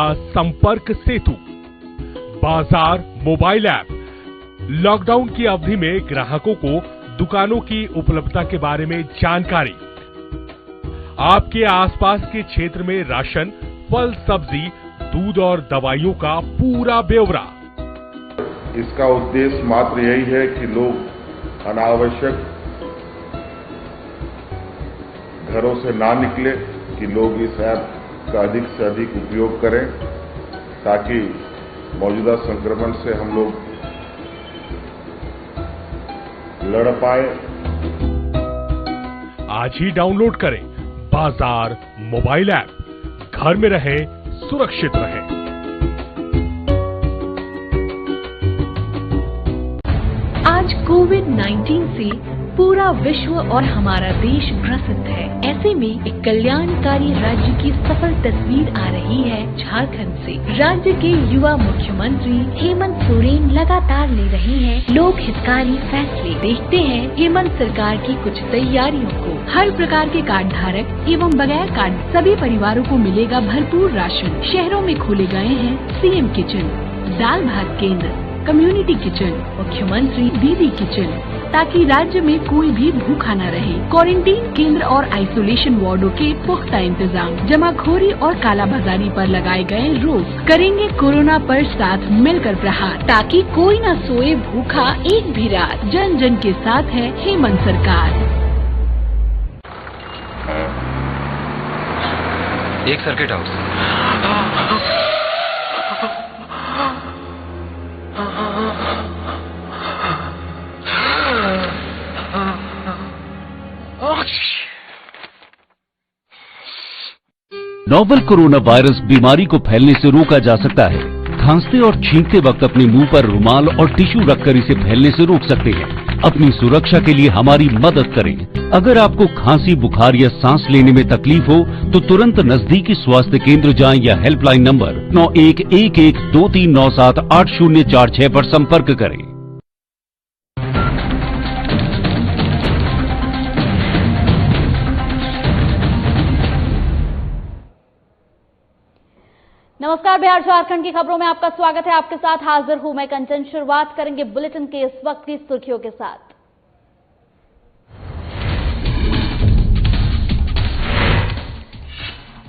संपर्क सेतु, बाजार mobile app. Lockdown की अवधि में ग्राहकों को दुकानों की उपलब्धता के बारे में जानकारी, आपके आसपास के क्षेत्र में राशन, फल, सब्जी, दूध और दवाइयों का पूरा ब्यौरा। इसका उद्देश्य मात्र यही है कि लोग अनावश्यक घरों से ना निकले, कि लोग इस ऐप का अधिक से अधिक उपयोग करें ताकि मौजूदा संक्रमण से हम लोग लड़ पाए। आज ही डाउनलोड करें बाजार मोबाइल ऐप। घर में रहे, सुरक्षित रहे। आज कोविड-19 से पूरा विश्व और हमारा देश ग्रसित है। ऐसे में एक कल्याणकारी राज्य की सफल तस्वीर आ रही है झारखंड से। राज्य के युवा मुख्यमंत्री हेमंत सोरेन लगातार ले रहे हैं लोक हितकारी फैसले। देखते हैं हेमंत सरकार की कुछ तैयारियों को। हर प्रकार के कार्ड धारक एवं बगैर कार्ड सभी परिवारों को मिलेगा भरपूर राशन। शहरों में खोले गए हैं सीएम किचन, दाल भात केंद्र, कम्युनिटी किचन, मुख्यमंत्री दीदी किचन, ताकि राज्य में कोई भी भूखा न रहे। क्वारंटीन केंद्र और आइसोलेशन वार्डों के पुख्ता इंतजाम। जमाखोरी और कालाबाजारी पर लगाए गए रोक। करेंगे कोरोना पर साथ मिलकर प्रहार, ताकि कोई न सोए भूखा एक भी रात। जन जन के साथ है हेमंत सरकार। एक circuit house. Novel corona virus बीमारी को फैलने से रोका जा सकता है। खांसते और छींकते वक्त अपने मुंह पर रुमाल और टिश्यू रखकर इसे फैलने से रोक सकते हैं। अपनी सुरक्षा के लिए हमारी मदद करें। अगर आपको खांसी, बुखार या सांस लेने में तकलीफ हो तो तुरंत नजदीकी स्वास्थ्य केंद्र जाएं या हेल्पलाइन नंबर 911123978046 पर संपर्क करें। नमस्कार, बिहार झारखंड की खबरों में आपका स्वागत है। आपके साथ हाजिर हूं मैं कंचन। शुरुआत करेंगे बुलेटिन के इस वक्त की सुर्खियों के साथ।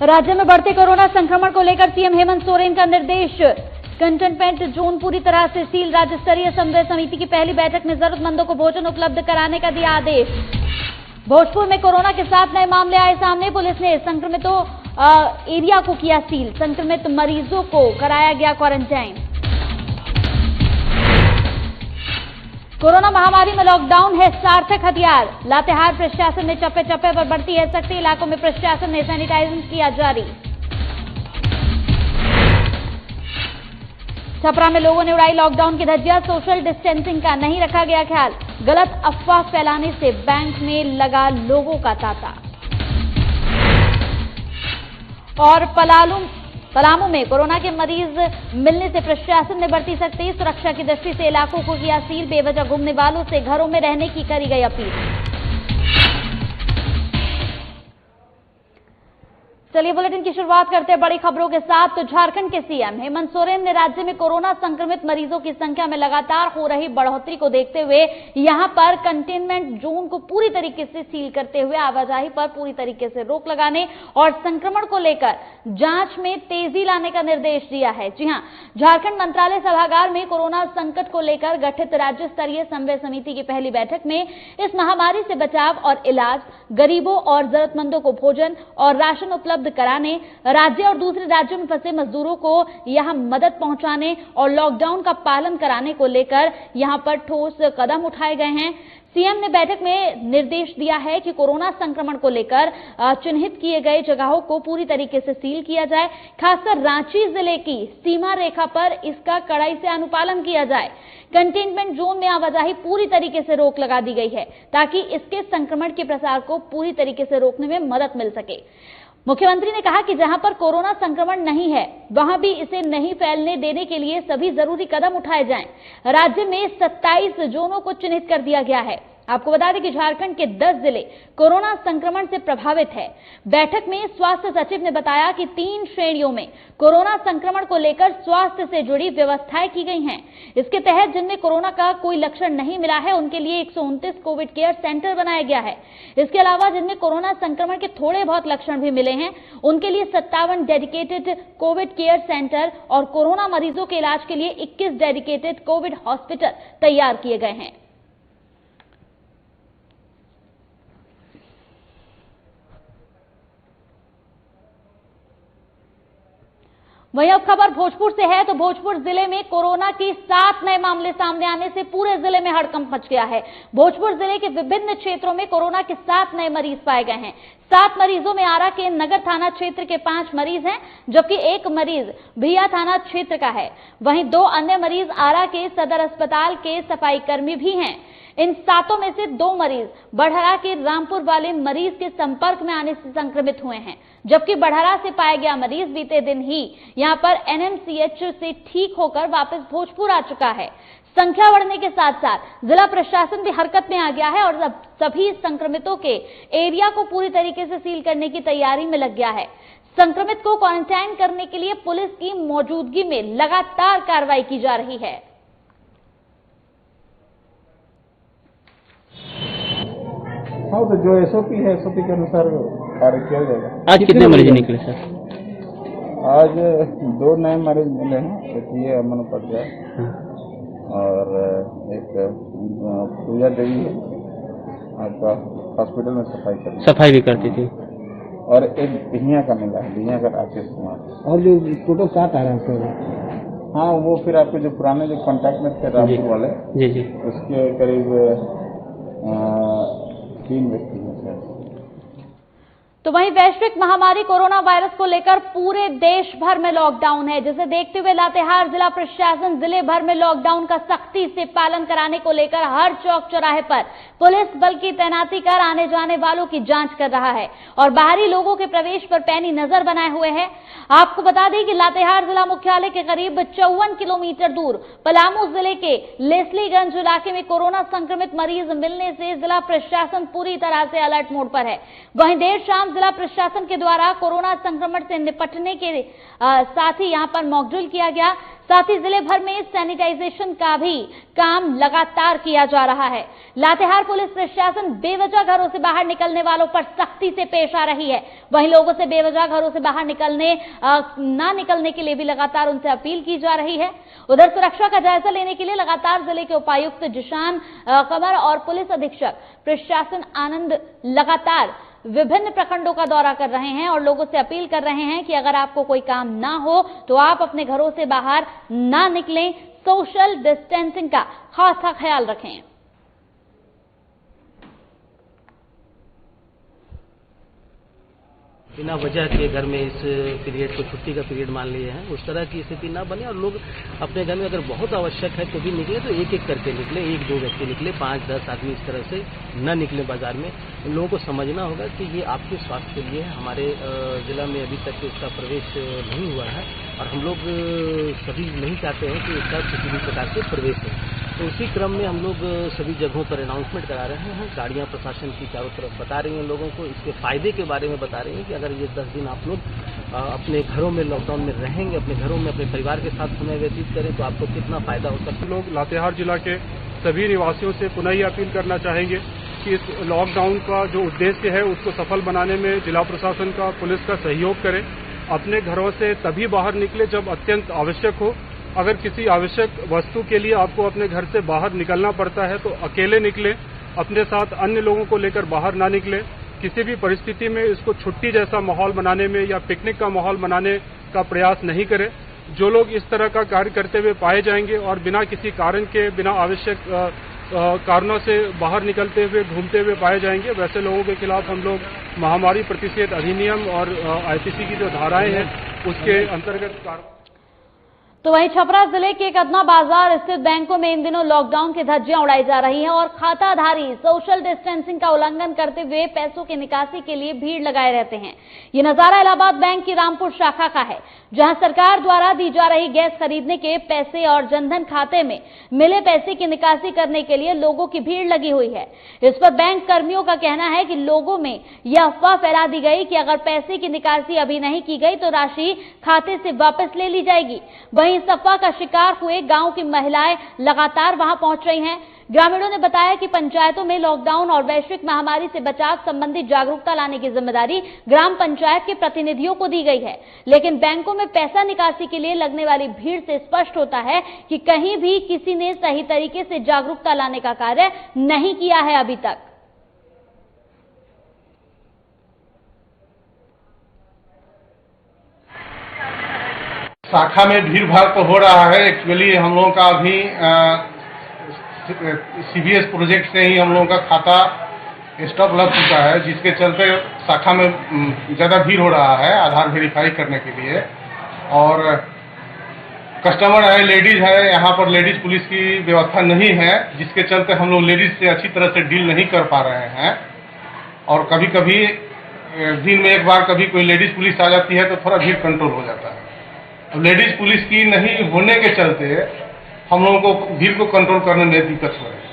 राज्य में बढ़ते कोरोना संक्रमण को लेकर सीएम हेमंत सोरेन का निर्देश। कंटेनमेंट जोन पूरी तरह से सील। राज्य स्तरीय समन्वय समिति की पहली बैठक में जरूरतमंदों को भोजन उपलब्ध कराने का दिया आदेश। भोजपुर में कोरोना के 7 नए मामले आए सामने। पुलिस ने संक्रमितों एरिया को किया सील। संक्रमित मरीजों को कराया गया क्वारंटाइन। कोरोना महामारी में लॉकडाउन है सार्थक हथियार। लातेहार प्रशासन ने चप्पे चप्पे पर बढ़ती है सख्ती। इलाकों में प्रशासन ने सैनिटाइजिंग किया जारी। छपरा में लोगों ने उड़ाई लॉकडाउन की धज्जियां। सोशल डिस्टेंसिंग का नहीं रखा गया ख्याल। गलत अफवाह फैलाने से बैंक में लगा लोगों का तांता। और पलामू में कोरोना के मरीज मिलने से प्रशासन ने बरती सख्ती। सुरक्षा की दृष्टि से इलाकों को किया सील। बेवजह घूमने वालों से घरों में रहने की करी गई अपील। चलिए बुलेटिन की शुरुआत करते हैं बड़ी खबरों के साथ। तो झारखंड के सीएम हेमंत सोरेन ने राज्य में कोरोना संक्रमित मरीजों की संख्या में लगातार हो रही बढ़ोतरी को देखते हुए यहां पर कंटेनमेंट जोन को पूरी तरीके से सील करते हुए आवाजाही पर पूरी तरीके से रोक लगाने और संक्रमण को लेकर जांच में तेजी लाने का निर्देश दिया है। जी हां, झारखंड मंत्रालय सभागार में कोरोना संकट को लेकर गठित राज्य स्तरीय समन्वय समिति की पहली बैठक में इस महामारी से बचाव और इलाज, गरीबों और जरूरतमंदों को भोजन और राशन उपलब्ध कराने, राज्य और दूसरे राज्यों में फंसे मजदूरों को यहां मदद पहुंचाने और लॉकडाउन का पालन कराने को लेकर यहां पर ठोस कदम उठाए गए हैं। सीएम ने बैठक में निर्देश दिया है कि कोरोना संक्रमण को लेकर चिन्हित किए गए जगहों को पूरी तरीके से सील किया जाए। खासकर रांची जिले की सीमा रेखा पर इसका कड़ाई से अनुपालन किया जाए। कंटेनमेंट जोन में आवाजाही पूरी तरीके से रोक लगा दी गई है ताकि इसके संक्रमण के प्रसार को पूरी तरीके से रोकने में मदद मिल सके। मुख्यमंत्री ने कहा कि जहां पर कोरोना संक्रमण नहीं है वहां भी इसे नहीं फैलने देने के लिए सभी जरूरी कदम उठाए जाएं। राज्य में 27 जोनों को चिन्हित कर दिया गया है। आपको बता दें कि झारखंड के 10 जिले कोरोना संक्रमण से प्रभावित है। बैठक में स्वास्थ्य सचिव ने बताया कि 3 श्रेणियों में कोरोना संक्रमण को लेकर स्वास्थ्य से जुड़ी व्यवस्थाएं की गई हैं। इसके तहत जिनमें कोरोना का कोई लक्षण नहीं मिला है उनके लिए 129 कोविड केयर सेंटर बनाया गया है। इसके अलावा जिनमें कोरोना संक्रमण के थोड़े बहुत लक्षण भी मिले हैं उनके लिए 57 डेडिकेटेड कोविड केयर सेंटर और कोरोना मरीजों के इलाज के लिए 21 डेडिकेटेड कोविड हॉस्पिटल तैयार किए गए हैं। वहीं अब खबर भोजपुर से है तो भोजपुर जिले में कोरोना की 7 नए मामले सामने आने से पूरे जिले में हड़कंप मच गया है। भोजपुर जिले के विभिन्न क्षेत्रों में कोरोना के 7 नए मरीज पाए गए हैं। 7 मरीजों में आरा के नगर थाना क्षेत्र के 5 मरीज हैं, जबकि 1 मरीज भिया थाना क्षेत्र का है। वहीं 2 अन्य मरीज आरा के सदर अस्पताल के सफाई कर्मी भी हैं। इन 7 में से 2 मरीज बढ़हरा के रामपुर वाले मरीज के संपर्क में आने से संक्रमित हुए हैं, जबकि बढ़हरा से पाया गया मरीज बीते दिन ही यहां पर एनएमसीएच से ठीक होकर वापस भोजपुर आ चुका है। संख्या बढ़ने के साथ साथ जिला प्रशासन भी हरकत में आ गया है और सभी संक्रमितों के एरिया को पूरी तरीके से सील करने की तैयारी में लग गया है। संक्रमित को क्वारंटाइन करने के लिए पुलिस की मौजूदगी में लगातार कार्रवाई की जा रही है। हाँ, तो जो एसओपी है एसओपी के अनुसार कार्य किया जाएगा। आज कितने मरीज निकले सर? आज 2 नए मरीज मिले हैं, एक ये अमन उपाध्याय और एक पूजा देवी है, आपका हॉस्पिटल में सफाई भी करती थी, और एक भिया का मिला है, भिया का राकेश कुमार। और जो टोटल 7 आ रहे हैं, हाँ वो फिर आपके जो पुराने जो कॉन्टैक्ट में थे रामपुर वाले जी उसके करीब 3 व्यक्ति हैं। तो वहीं वैश्विक महामारी कोरोना वायरस को लेकर पूरे देश भर में लॉकडाउन है, जिसे देखते हुए लातेहार जिला प्रशासन जिले भर में लॉकडाउन का सख्ती से पालन कराने को लेकर हर चौक चौराहे पर पुलिस बल की तैनाती कर आने जाने वालों की जांच कर रहा है और बाहरी लोगों के प्रवेश पर पैनी नजर बनाए हुए है। आपको बता दें कि लातेहार जिला मुख्यालय के करीब 54 किलोमीटर दूर पलामू जिले के लेस्लीगंज इलाके में कोरोना संक्रमित मरीज मिलने से जिला प्रशासन पूरी तरह से अलर्ट मोड पर है। वहीं देर शाम जिला प्रशासन के द्वारा कोरोना संक्रमण से निपटने के साथ ही यहां पर मॉकड्रिल किया गया। साथ ही जिले भर में सैनिटाइजेशन का भी काम लगातार किया जा रहा है। लातेहार पुलिस प्रशासन बेवजह घरों से बाहर निकलने वालों पर सख्ती से पेश आ रही है। वहीं लोगों से बेवजह घरों से बाहर ना निकलने के लिए भी लगातार उनसे अपील की जा रही है। उधर सुरक्षा का जायजा लेने के लिए लगातार जिले के उपायुक्त जिशान कमर और पुलिस अधीक्षक प्रशासन आनंद लगातार विभिन्न प्रखंडों का दौरा कर रहे हैं और लोगों से अपील कर रहे हैं कि अगर आपको कोई काम ना हो तो आप अपने घरों से बाहर ना निकलें, सोशल डिस्टेंसिंग का खासा ख्याल रखें। बिना वजह के घर में इस पीरियड को छुट्टी का पीरियड मान लिए हैं, उस तरह की स्थिति ना बने और लोग अपने घर में अगर बहुत आवश्यक है तो भी निकले, तो एक एक करके निकले, 1-2 व्यक्ति निकले, 5-10 आदमी इस तरह से न निकले बाजार में। इन लोगों को समझना होगा कि ये आपके स्वास्थ्य के लिए है। हमारे जिला में अभी तक इसका प्रवेश नहीं हुआ है और हम लोग सभी नहीं चाहते हैं कि इसका किसी भी प्रकार से प्रवेश हो। तो उसी क्रम में हम लोग सभी जगहों पर अनाउंसमेंट करा रहे हैं। गाड़ियां प्रशासन की चारों तरफ बता रही हैं लोगों को, इसके फायदे के बारे में बता रही हैं कि अगर ये 10 दिन आप लोग अपने घरों में लॉकडाउन में रहेंगे, अपने घरों में अपने परिवार के साथ समय व्यतीत करें तो आपको कितना फायदा हो सकता है। लोग लातेहार जिला के सभी निवासियों से पुनः ही अपील करना चाहेंगे कि इस लॉकडाउन का जो उद्देश्य है उसको सफल बनाने में जिला प्रशासन का, पुलिस का सहयोग करें। अपने घरों से तभी बाहर निकले जब अत्यंत आवश्यक हो। अगर किसी आवश्यक वस्तु के लिए आपको अपने घर से बाहर निकलना पड़ता है तो अकेले निकलें, अपने साथ अन्य लोगों को लेकर बाहर ना निकलें। किसी भी परिस्थिति में इसको छुट्टी जैसा माहौल बनाने में या पिकनिक का माहौल बनाने का प्रयास नहीं करें। जो लोग इस तरह का कार्य करते हुए पाए जाएंगे और बिना किसी कारण के, बिना आवश्यक कारणों से बाहर निकलते हुए, घूमते हुए पाए जाएंगे, वैसे लोगों के खिलाफ हम लोग महामारी प्रतिषेध अधिनियम और आईपीसी की जो धाराएं हैं उसके अंतर्गत तो वहीं छपरा जिले के कदमा बाजार स्थित बैंकों में इन दिनों लॉकडाउन की धज्जियां उड़ाई जा रही हैं और खाताधारी सोशल डिस्टेंसिंग का उल्लंघन करते हुए पैसों की निकासी के लिए भीड़ लगाए रहते हैं। ये नजारा इलाहाबाद बैंक की रामपुर शाखा का है, जहां सरकार द्वारा दी जा रही गैस खरीदने के पैसे और जनधन खाते में मिले पैसे की निकासी करने के लिए लोगों की भीड़ लगी हुई है। इस पर बैंक कर्मियों का कहना है कि लोगों में यह अफवाह फैला दी गई कि अगर पैसे की निकासी अभी नहीं की गई तो राशि खाते से वापस ले ली जाएगी। वहीं इस अफवाह का शिकार हुए गांव की महिलाएं लगातार वहां पहुंच रही हैं। ग्रामीणों ने बताया कि पंचायतों में लॉकडाउन और वैश्विक महामारी से बचाव संबंधी जागरूकता लाने की जिम्मेदारी ग्राम पंचायत के प्रतिनिधियों को दी गई है, लेकिन बैंकों में पैसा निकासी के लिए लगने वाली भीड़ से स्पष्ट होता है कि कहीं भी किसी ने सही तरीके से जागरूकता लाने का कार्य नहीं किया है अभी तक। शाखा में भीड़ भाड़ तो हो रहा है। एक्चुअली हम लोगों का अभी सीबीएस प्रोजेक्ट से ही हम लोगों का खाता स्टॉक लग चुका है, जिसके चलते शाखा में ज़्यादा भीड़ हो रहा है आधार वेरीफाई करने के लिए। और कस्टमर है, लेडीज है, यहाँ पर लेडीज पुलिस की व्यवस्था नहीं है, जिसके चलते हम लोग लेडीज से अच्छी तरह से डील नहीं कर पा रहे हैं। और कभी कभी दिन में एक बार कभी कोई लेडीज पुलिस आ जाती है तो थोड़ा भीड़ कंट्रोल हो जाता है। लेडीज पुलिस की नहीं होने के चलते हम लोगों को भीड़ को कंट्रोल करने में दिक्कत हो रही है।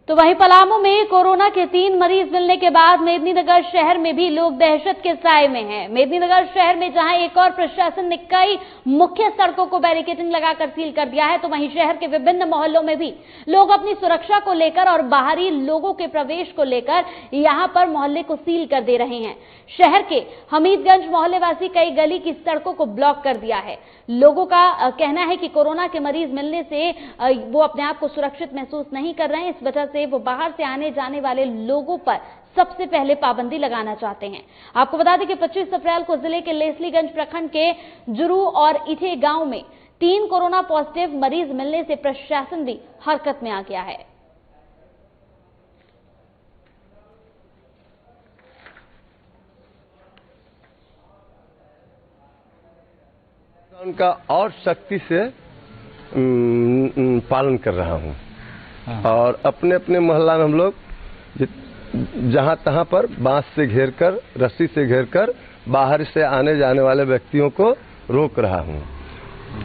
तो वहीं पलामू में कोरोना के 3 मरीज मिलने के बाद मेदिनीनगर शहर में भी लोग दहशत के साए में हैं। मेदिनीनगर शहर में जहां एक और प्रशासन ने कई मुख्य सड़कों को बैरिकेडिंग लगाकर सील कर दिया है, तो वहीं शहर के विभिन्न मोहल्लों में भी लोग अपनी सुरक्षा को लेकर और बाहरी लोगों के प्रवेश को लेकर यहां पर मोहल्ले को सील कर दे रहे हैं। शहर के हमीदगंज मोहल्ले वासी कई गली की सड़कों को ब्लॉक कर दिया है। लोगों का कहना है कि कोरोना के मरीज मिलने से वो अपने आप को सुरक्षित महसूस नहीं कर रहे हैं, इस वजह से वो बाहर से आने जाने वाले लोगों पर सबसे पहले पाबंदी लगाना चाहते हैं। आपको बता दें कि 25 अप्रैल को जिले के लेस्लीगंज प्रखंड के जुरू और इथे गांव में 3 कोरोना पॉजिटिव मरीज मिलने से प्रशासन भी हरकत में आ गया है। उनका और सख्ती से पालन कर रहा हूँ। और अपने अपने मोहल्ला में हम लोग जहाँ तहाँ पर बांस से घेरकर, रस्सी से घेरकर बाहर से आने जाने वाले व्यक्तियों को रोक रहा हूँ।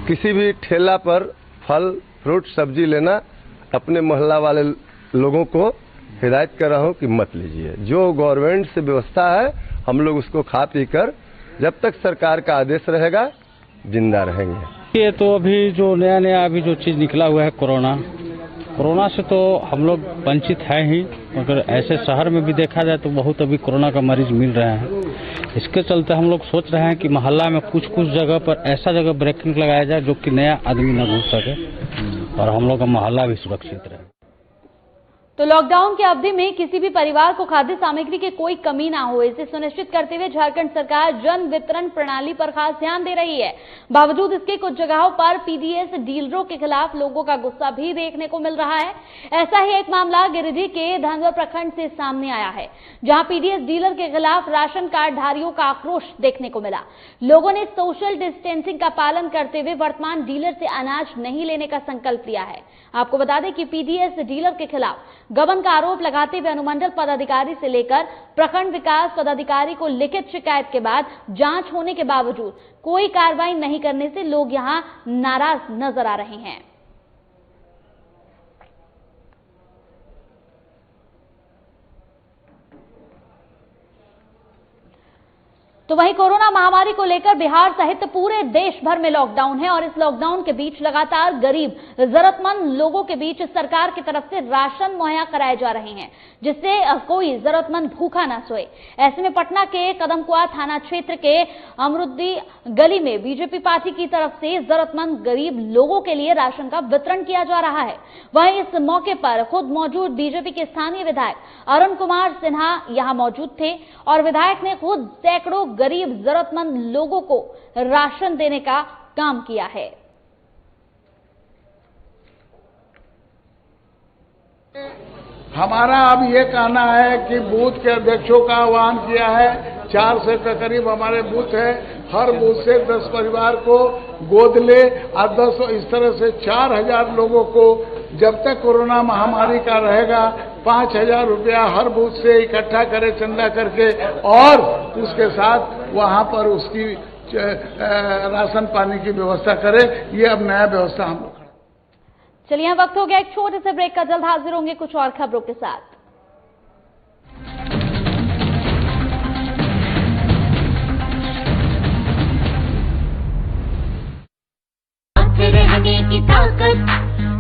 किसी भी ठेला पर फल, फ्रूट, सब्जी लेना अपने मोहल्ला वाले लोगों को हिदायत कर रहा हूँ कि मत लीजिए। जो गवर्नमेंट से व्यवस्था है हम लोग उसको खा पी कर जब तक सरकार का आदेश रहेगा जिंदा रहेंगे। ये तो अभी जो नया अभी जो चीज निकला हुआ है कोरोना से तो हम लोग वंचित है ही, मगर ऐसे शहर में भी देखा जाए तो बहुत अभी कोरोना का मरीज मिल रहे हैं। इसके चलते हम लोग सोच रहे हैं कि मोहल्ला में कुछ जगह पर ऐसा जगह ब्रेकिंग लगाया जाए जो कि नया आदमी न घुस सके और हम लोग का मोहल्ला भी सुरक्षित रहे। तो लॉकडाउन की अवधि में किसी भी परिवार को खाद्य सामग्री की कोई कमी ना हो, इसे सुनिश्चित करते हुए झारखंड सरकार जन वितरण प्रणाली पर खास ध्यान दे रही है। बावजूद इसके कुछ जगहों पर पीडीएस डीलरों के खिलाफ लोगों का गुस्सा भी देखने को मिल रहा है। ऐसा ही एक मामला गिरिडीह के धनवर प्रखंड से सामने आया है, जहां पीडीएस डीलर के खिलाफ राशन कार्ड धारियों का आक्रोश देखने को मिला। लोगों ने सोशल डिस्टेंसिंग का पालन करते हुए वर्तमान डीलर से अनाज नहीं लेने का संकल्प लिया है। आपको बता दें कि पीडीएस डीलर के खिलाफ गबन का आरोप लगाते हुए अनुमंडल पदाधिकारी से लेकर प्रखंड विकास पदाधिकारी को लिखित शिकायत के बाद जांच होने के बावजूद कोई कार्रवाई नहीं करने से लोग यहां नाराज नजर आ रहे हैं। तो वहीं कोरोना महामारी को लेकर बिहार सहित पूरे देश भर में लॉकडाउन है और इस लॉकडाउन के बीच लगातार गरीब जरूरतमंद लोगों के बीच सरकार की तरफ से राशन मुहैया कराए जा रहे हैं, जिससे कोई जरूरतमंद भूखा ना सोए। ऐसे में पटना के कदमकुआ थाना क्षेत्र के अमरुद्दी गली में बीजेपी पार्टी की तरफ से जरूरतमंद गरीब लोगों के लिए राशन का वितरण किया जा रहा है। वहीं इस मौके पर खुद मौजूद बीजेपी के स्थानीय विधायक अरुण कुमार सिन्हा यहां मौजूद थे और विधायक ने खुद सैकड़ों गरीब जरूरतमंद लोगों को राशन देने का काम किया है। हमारा अब ये कहना है कि बूथ के अध्यक्षों का आह्वान किया है, 400 के करीब हमारे बूथ है, हर बूथ से 10 परिवार को गोद ले और 10 इस तरह से 4000 लोगों को जब तक कोरोना महामारी का रहेगा 5000 रुपया हर बूथ से इकट्ठा करे चंदा करके और उसके साथ वहां पर उसकी राशन पानी की व्यवस्था करे। ये अब नया व्यवस्था हम लोग। चलिए वक्त हो गया एक छोटे से ब्रेक का, जल्द हाजिर होंगे कुछ और खबरों के साथ। रहने की ताकत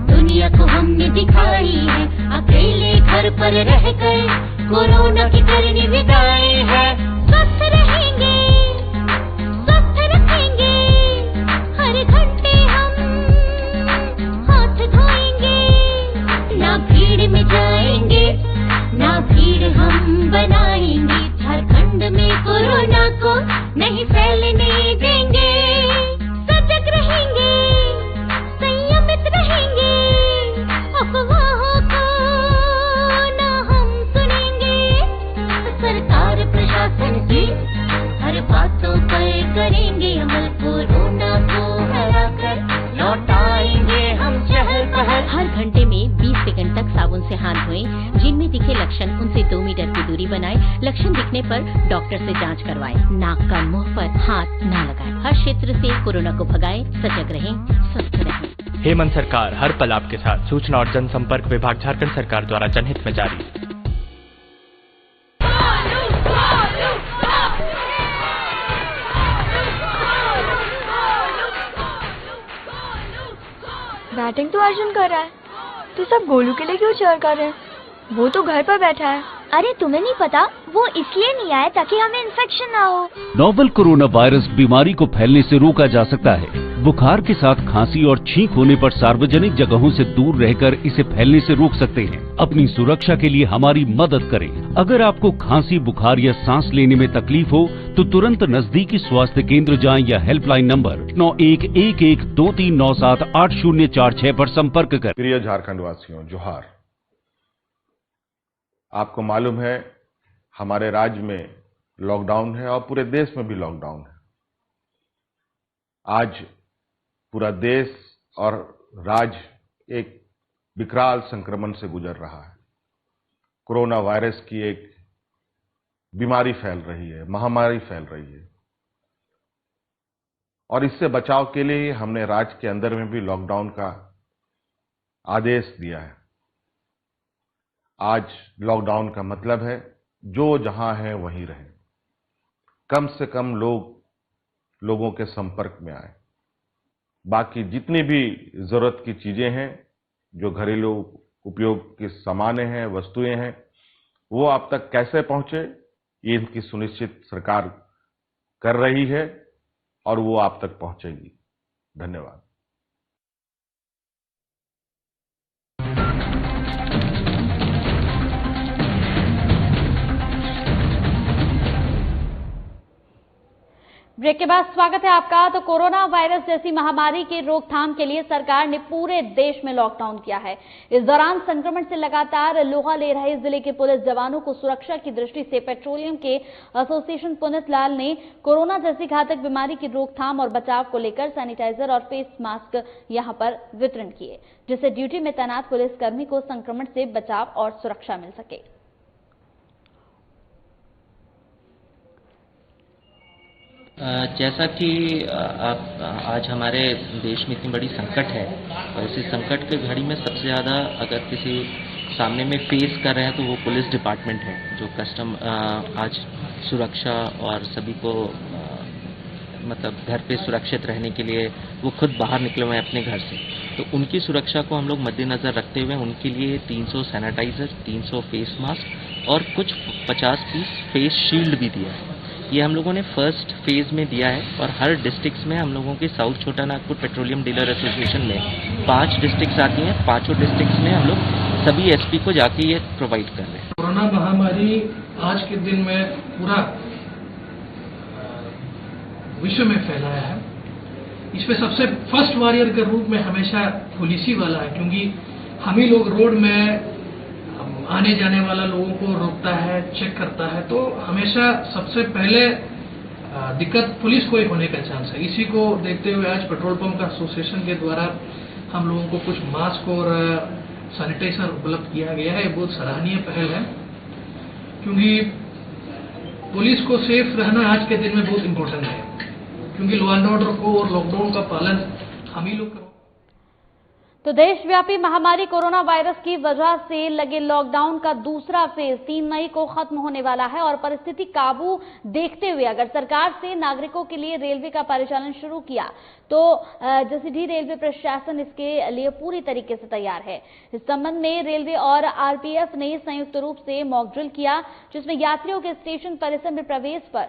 दुनिया को हमने दिखाई है, अकेले घर पर रहकर कोरोना की करनी विदाई है। स्वस्थ रहेंगे, स्वस्थ रखेंगे, हर घंटे हम हाथ धोएंगे, ना भीड़ में जाएंगे, ना भीड़ हम बनाएंगे। झारखंड में कोरोना को नहीं फैलने देंगे, सजग रहेंगे, संयमित रहेंगे, अफवाहों को ना हम सुनेंगे। सरकार प्रशासन की हर बातों पर करेंगे अमल, कोरोना को हराकर लौटाएंगे हम चहल पहल। हर घंटे में 20 सेकंड तक साबुन से हाथ धोएं। जिनमें दिखे लक्षण उनसे 2 मीटर की दूरी बनाएं। लक्षण दिखने पर डॉक्टर से जांच करवाएं। नाक का मुंह पर हाथ न लगाएं। हर क्षेत्र से कोरोना को भगाएं, सजग रहें, स्वस्थ रहें। हेमंत सरकार हर पल आपके साथ। सूचना और जनसंपर्क विभाग झारखंड सरकार द्वारा जनहित में जारी। बैटिंग तो अर्जुन कर रहा है, तो सब गोलू के लिए क्यों चीयर कर रहे हैं? वो तो घर पर बैठा है। अरे तुम्हें नहीं पता, वो इसलिए नहीं आया ताकि हमें इन्फेक्शन ना हो। नोवेल कोरोना वायरस बीमारी को फैलने से रोका जा सकता है। बुखार के साथ खांसी और छींक होने पर सार्वजनिक जगहों से दूर रहकर इसे फैलने से रोक सकते हैं। अपनी सुरक्षा के लिए हमारी मदद करें। अगर आपको खांसी, बुखार या सांस लेने में तकलीफ हो तो तुरंत नजदीकी स्वास्थ्य केंद्र जाएं या हेल्पलाइन नंबर 911123978046 पर संपर्क करें। प्रिय झारखंड वासियों, जोहार। आपको मालूम है हमारे राज्य में लॉकडाउन है और पूरे देश में भी लॉकडाउन है। आज पूरा देश और राज्य एक विकराल संक्रमण से गुजर रहा है। कोरोना वायरस की एक बीमारी फैल रही है, महामारी फैल रही है और इससे बचाव के लिए हमने राज्य के अंदर में भी लॉकडाउन का आदेश दिया है। आज लॉकडाउन का मतलब है जो जहां है वहीं रहें, कम से कम लोगों के संपर्क में आए। बाकी जितनी भी जरूरत की चीजें हैं, जो घरेलू उपयोग के सामान हैं, वस्तुएं हैं, वो आप तक कैसे पहुंचे, ये इनकी सुनिश्चित सरकार कर रही है और वो आप तक पहुंचेगी। धन्यवाद। ब्रेक के बाद स्वागत है आपका। तो कोरोना वायरस जैसी महामारी की रोकथाम के लिए सरकार ने पूरे देश में लॉकडाउन किया है। इस दौरान संक्रमण से लगातार लोहा ले रहे जिले के पुलिस जवानों को सुरक्षा की दृष्टि से पेट्रोलियम के एसोसिएशन पुनीत लाल ने कोरोना जैसी घातक बीमारी की रोकथाम और बचाव को लेकर सैनिटाइजर और फेस मास्क यहां पर वितरण किए, जिससे ड्यूटी में तैनात पुलिसकर्मी को संक्रमण से बचाव और सुरक्षा मिल सके। जैसा कि आज हमारे देश में इतनी बड़ी संकट है और इसी संकट के घड़ी में सबसे ज़्यादा अगर किसी सामने में फेस कर रहे हैं तो वो पुलिस डिपार्टमेंट है, जो कस्टम आज सुरक्षा और सभी को मतलब घर पे सुरक्षित रहने के लिए वो खुद बाहर निकले हुए हैं अपने घर से। तो उनकी सुरक्षा को हम लोग मद्देनज़र रखते हुए उनके लिए 300 सैनिटाइज़र, 300 फेस मास्क और कुछ 50 पीस फेस शील्ड भी दिया है। ये हम लोगों ने फर्स्ट फेज में दिया है और हर डिस्ट्रिक्ट्स में हम लोगों के साउथ छोटा नागपुर पेट्रोलियम डीलर एसोसिएशन में 5 डिस्ट्रिक्ट्स आती हैं। 5 डिस्ट्रिक्ट्स में हम लोग सभी एसपी को जाके ये प्रोवाइड कर रहे हैं। कोरोना महामारी आज के दिन में पूरा विश्व में फैलाया है। इसमें सबसे फर्स्ट वॉरियर के रूप में हमेशा पुलिस ही वाला है, क्योंकि हम ही लोग रोड में आने जाने वाला लोगों को रोकता है, चेक करता है। तो हमेशा सबसे पहले दिक्कत पुलिस को ही होने का चांस है। इसी को देखते हुए आज पेट्रोल पंप का एसोसिएशन के द्वारा हम लोगों को कुछ मास्क और सैनिटाइजर उपलब्ध किया गया है। बहुत सराहनीय पहल है, क्योंकि पुलिस को सेफ रहना आज के दिन में बहुत इम्पोर्टेंट है, क्योंकि लॉ एंड ऑर्डर को और लॉकडाउन का पालन हम ही लोग। तो देशव्यापी महामारी कोरोना वायरस की वजह से लगे लॉकडाउन का दूसरा फेज 3 मई को खत्म होने वाला है और परिस्थिति काबू देखते हुए अगर सरकार से नागरिकों के लिए रेलवे का परिचालन शुरू किया तो जसीडीह रेलवे प्रशासन इसके लिए पूरी तरीके से तैयार है। इस संबंध में रेलवे और आरपीएफ ने संयुक्त रूप से मॉक ड्रिल किया, जिसमें यात्रियों के स्टेशन परिसर में प्रवेश पर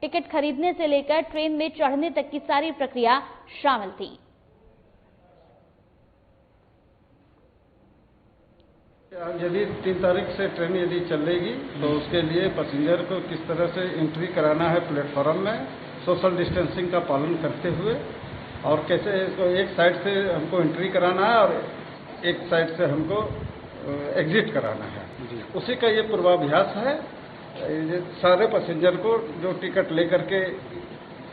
टिकट खरीदने से लेकर ट्रेन में चढ़ने तक की सारी प्रक्रिया शामिल थी। यदि 3 तारीख से ट्रेन यदि चलेगी तो उसके लिए पैसेंजर को किस तरह से एंट्री कराना है प्लेटफॉर्म में, सोशल डिस्टेंसिंग का पालन करते हुए, और कैसे इसको एक साइड से हमको एंट्री कराना है और एक साइड से हमको एग्जिट कराना है, उसी का ये पूर्वाभ्यास है। सारे पैसेंजर को जो टिकट लेकर के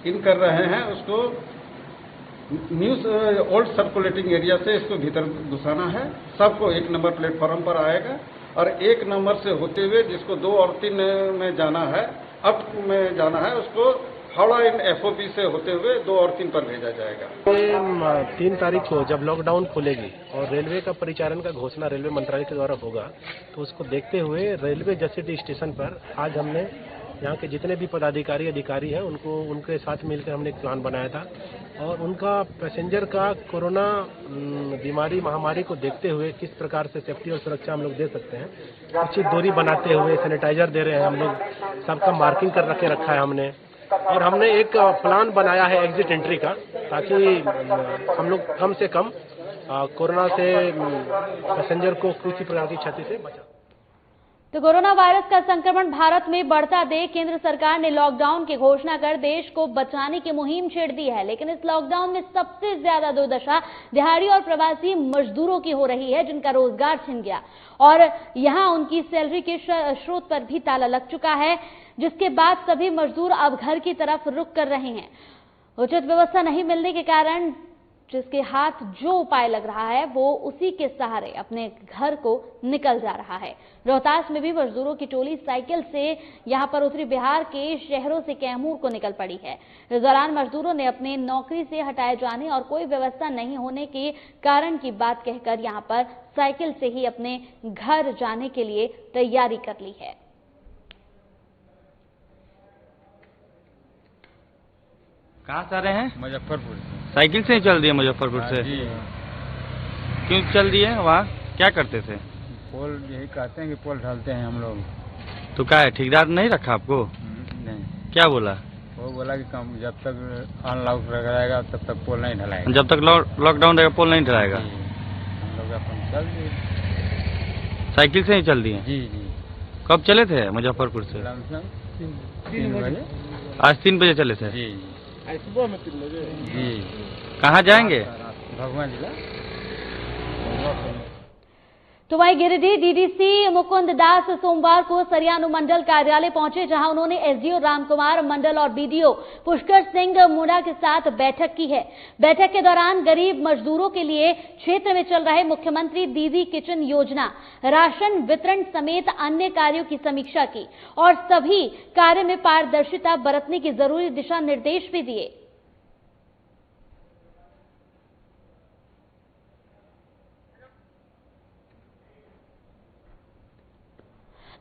इन कर रहे हैं उसको न्यूज ओल्ड सर्कुलेटिंग एरिया से इसको भीतर घुसाना है। सबको 1 नंबर प्लेटफॉर्म पर आएगा और 1 नंबर से होते हुए जिसको 2 और 3 में जाना है, अप में जाना है, उसको हावड़ा इन एफओपी से होते हुए 2 और 3 पर भेजा जाएगा। 3 तारीख को जब लॉकडाउन खुलेगी और रेलवे का परिचालन का घोषणा रेलवे मंत्रालय के द्वारा होगा, तो उसको देखते हुए रेलवे जसीडीह स्टेशन पर आज हमने यहाँ के जितने भी पदाधिकारी अधिकारी हैं उनके साथ मिलकर हमने एक प्लान बनाया था और उनका पैसेंजर का कोरोना बीमारी महामारी को देखते हुए किस प्रकार से सेफ्टी और सुरक्षा हम लोग दे सकते हैं, उचित दूरी बनाते हुए सैनिटाइजर दे रहे हैं हम लोग, सबका मार्किंग कर रखा है हमने, और हमने एक प्लान बनाया है एग्जिट एंट्री का, ताकि हम लोग कम से कम कोरोना से पैसेंजर को किसी प्रकार की क्षति से बचा। तो कोरोना वायरस का संक्रमण भारत में बढ़ता देख केंद्र सरकार ने लॉकडाउन की घोषणा कर देश को बचाने की मुहिम छेड़ दी है, लेकिन इस लॉकडाउन में सबसे ज्यादा दुर्दशा दिहाड़ी और प्रवासी मजदूरों की हो रही है, जिनका रोजगार छिन गया और यहां उनकी सैलरी के स्रोत पर भी ताला लग चुका है, जिसके बाद सभी मजदूर अब घर की तरफ रुख कर रहे हैं। उचित व्यवस्था नहीं मिलने के कारण जिसके हाथ जो उपाय लग रहा है वो उसी के सहारे अपने घर को निकल जा रहा है। रोहतास में भी मजदूरों की टोली साइकिल से यहां पर उत्तरी बिहार के शहरों से कैमूर को निकल पड़ी है। इस दौरान मजदूरों ने अपने नौकरी से हटाए जाने और कोई व्यवस्था नहीं होने के कारण की बात कहकर यहां पर साइकिल से ही अपने घर जाने के लिए तैयारी कर ली है। कहाँ से आ रहे हैं? मुजफ्फरपुर। साइकिल से ही चल दिए मुजफ्फरपुर से? जी। क्यों चल दिए? वहाँ क्या करते थे? पोल यही कहते हैं कि पोल ढालते हैं हम लोग। तो क्या है, ठेकेदार नहीं रखा आपको? नहीं। क्या बोला? वो बोला कि कम जब तक अनलॉक रहेगा तब तक पोल नहीं ढलाएगा। जब तक लॉकडाउन रहेगा पोल नहीं ढलाएगा? हम लोग अपन चल दिए। साइकिल से ही चल दिए? जी जी। कब चले थे मुजफ्फरपुर से? 3 बजे। आज 3 बजे चले थे? जी। सुबह में 3 बजे? जी। कहाँ जाएंगे? भगवान जिला। तो वहीं गिरिडीह डीडीसी मुकुंद दास सोमवार को सरिया अनुमंडल कार्यालय पहुंचे, जहां उन्होंने एसडीओ रामकुमार मंडल और बीडीओ पुष्कर सिंह मुंडा के साथ बैठक की है। बैठक के दौरान गरीब मजदूरों के लिए क्षेत्र में चल रहे मुख्यमंत्री दीदी किचन योजना, राशन वितरण समेत अन्य कार्यों की समीक्षा की और सभी कार्य में पारदर्शिता बरतने की जरूरी दिशा निर्देश भी दिए।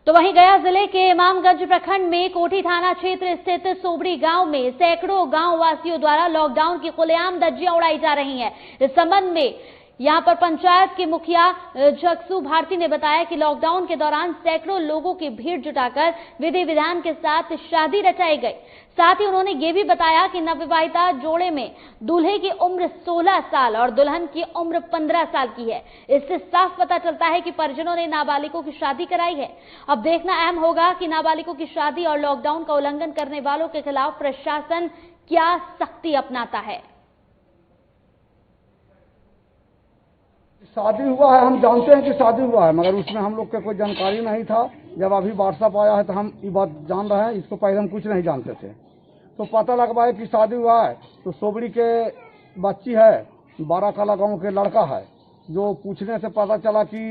तो वहीं गया जिले के इमामगंज प्रखंड में कोठी थाना क्षेत्र स्थित सोबड़ी गांव में सैकड़ों गांव वासियों द्वारा लॉकडाउन की खुलेआम धज्जियां उड़ाई जा रही हैं। इस संबंध में यहां पर पंचायत के मुखिया जगसू भारती ने बताया कि लॉकडाउन के दौरान सैकड़ों लोगों की भीड़ जुटाकर विधि विधान के साथ शादी रचाई गई। साथ ही उन्होंने ये भी बताया कि नवविवाहिता जोड़े में दूल्हे की उम्र 16 साल और दुल्हन की उम्र 15 साल की है। इससे साफ पता चलता है कि परिजनों ने नाबालिगों की शादी कराई है। अब देखना अहम होगा कि नाबालिगों की शादी और लॉकडाउन का उल्लंघन करने वालों के खिलाफ प्रशासन क्या सख्ती अपनाता है। शादी हुआ है, हम जानते हैं कि शादी हुआ है, मगर उसमें हम लोग के कोई जानकारी नहीं था। जब अभी व्हाट्सएप आया है तो हम ये बात जान रहे हैं, इसको पहले हम कुछ नहीं जानते थे। तो पता लगवाए कि शादी हुआ है, तो सोबड़ी के बच्ची है, 12 काला गांव के लड़का है, जो पूछने से पता चला कि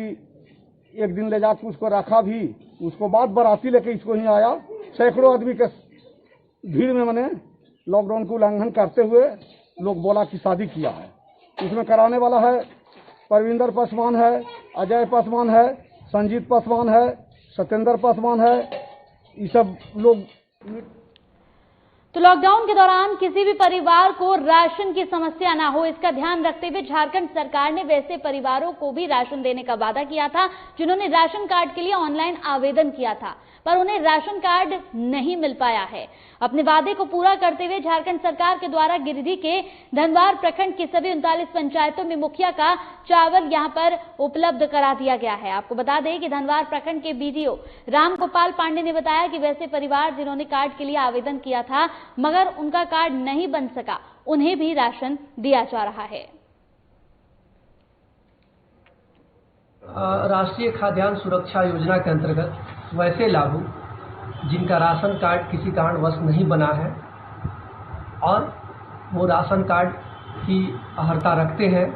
एक दिन ले जाकर उसको रखा भी, उसको बाद बाराती लेके इसको ही आया। सैकड़ों आदमी के भीड़ में मैंने लॉकडाउन को उल्लंघन करते हुए लोग बोला कि शादी किया है। इसमें कराने वाला है परविंदर पासवान है, अजय पासवान है, संजीत पासवान है, सत्येंद्र पासवान है, ये सब लोग। तो लॉकडाउन के दौरान किसी भी परिवार को राशन की समस्या ना हो, इसका ध्यान रखते हुए झारखंड सरकार ने वैसे परिवारों को भी राशन देने का वादा किया था जिन्होंने राशन कार्ड के लिए ऑनलाइन आवेदन किया था, पर उन्हें राशन कार्ड नहीं मिल पाया है। अपने वादे को पूरा करते हुए झारखंड सरकार के द्वारा गिरिडीह के धनवार प्रखंड की सभी 39 पंचायतों में मुखिया का चावल यहां पर उपलब्ध करा दिया गया है। आपको बता दें कि धनवार प्रखंड के बीडीओ राम गोपाल पांडे ने बताया कि वैसे परिवार जिन्होंने कार्ड के लिए आवेदन किया था मगर उनका कार्ड नहीं बन सका, उन्हें भी राशन दिया जा रहा है। राष्ट्रीय खाद्यान्न सुरक्षा योजना के अंतर्गत वैसे लाभुक जिनका राशन कार्ड किसी कारणवश नहीं बना है और वो राशन कार्ड की अर्हता रखते हैं,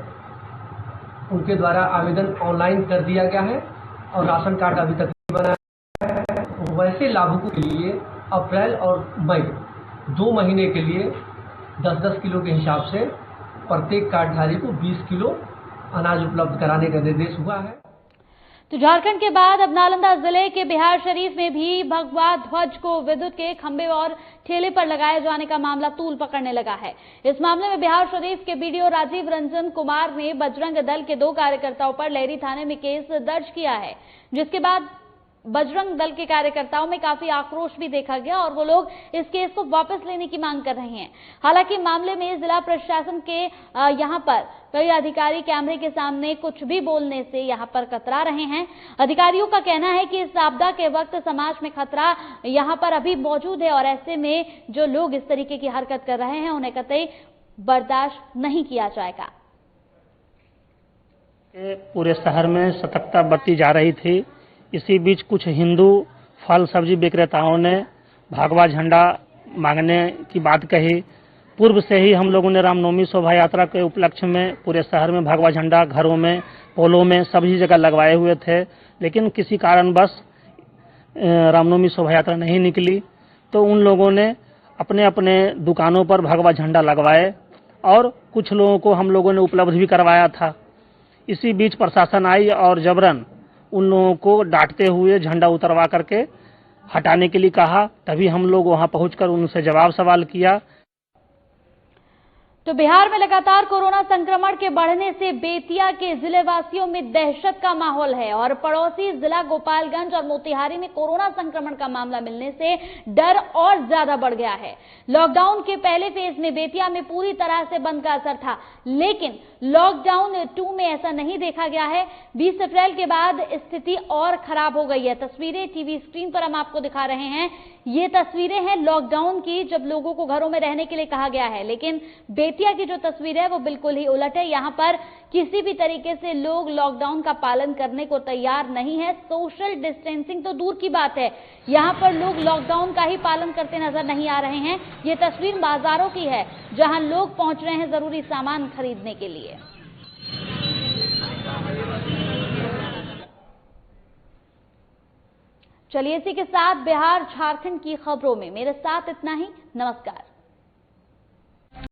उनके द्वारा आवेदन ऑनलाइन कर दिया गया है और राशन कार्ड अभी तक नहीं बना है। वैसे लाभुकों के लिए अप्रैल और मई 2 महीने के लिए 10-10 किलो के हिसाब से प्रत्येक कार्डधारी को 20 किलो अनाज उपलब्ध कराने का निर्देश हुआ है। तो झारखंड के बाद अब नालंदा जिले के बिहार शरीफ में भी भगवा ध्वज को विद्युत के खंभे और ठेले पर लगाए जाने का मामला तूल पकड़ने लगा है। इस मामले में बिहार शरीफ के बीडीओ राजीव रंजन कुमार ने बजरंग दल के 2 कार्यकर्ताओं पर लहरी थाने में केस दर्ज किया है, जिसके बाद बजरंग दल के कार्यकर्ताओं में काफी आक्रोश भी देखा गया और वो लोग इस केस को वापस लेने की मांग कर रहे हैं। हालांकि मामले में जिला प्रशासन के यहां पर कई अधिकारी कैमरे के सामने कुछ भी बोलने से यहां पर कतरा रहे हैं। अधिकारियों का कहना है कि इस आपदा के वक्त समाज में खतरा यहां पर अभी मौजूद है और ऐसे में जो लोग इस तरीके की हरकत कर रहे हैं उन्हें कतई बर्दाश्त नहीं किया जाएगा। पूरे शहर में सतर्कता बरती जा रही थी। इसी बीच कुछ हिंदू फल सब्जी विक्रेताओं ने भगवा झंडा मांगने की बात कही। पूर्व से ही हम लोगों ने रामनवमी शोभा यात्रा के उपलक्ष्य में पूरे शहर में भगवा झंडा घरों में, पोलों में, सभी जगह लगवाए हुए थे, लेकिन किसी कारणवश रामनवमी शोभा यात्रा नहीं निकली। तो उन लोगों ने अपने अपने दुकानों पर भगवा झंडा लगवाए और कुछ लोगों को हम लोगों ने उपलब्ध भी करवाया था। इसी बीच प्रशासन आई और जबरन उन लोगों को डांटते हुए झंडा उतरवा करके हटाने के लिए कहा। तभी हम लोग वहां पहुंचकर उनसे जवाब सवाल किया। तो बिहार में लगातार कोरोना संक्रमण के बढ़ने से बेतिया के जिले वासियों में दहशत का माहौल है और पड़ोसी जिला गोपालगंज और मोतिहारी में कोरोना संक्रमण का मामला मिलने से डर और ज्यादा बढ़ गया है। लॉकडाउन के पहले फेज में बेतिया में पूरी तरह से बंद का असर था, लेकिन लॉकडाउन 2 में ऐसा नहीं देखा गया है। 20 अप्रैल के बाद स्थिति और खराब हो गई है। तस्वीरें टीवी स्क्रीन पर हम आपको दिखा रहे हैं। ये तस्वीरें हैं लॉकडाउन की, जब लोगों को घरों में रहने के लिए कहा गया है, लेकिन बेतिया की जो तस्वीर है वो बिल्कुल ही उलट है। यहाँ पर किसी भी तरीके से लोग लॉकडाउन का पालन करने को तैयार नहीं है। सोशल डिस्टेंसिंग तो दूर की बात है, यहाँ पर लोग लॉकडाउन का ही पालन करते नजर नहीं आ रहे हैं। ये तस्वीर बाजारों की है जहां लोग पहुंच रहे हैं जरूरी सामान खरीदने के लिए। चलिए इसी के साथ बिहार झारखंड की खबरों में मेरे साथ इतना ही। नमस्कार।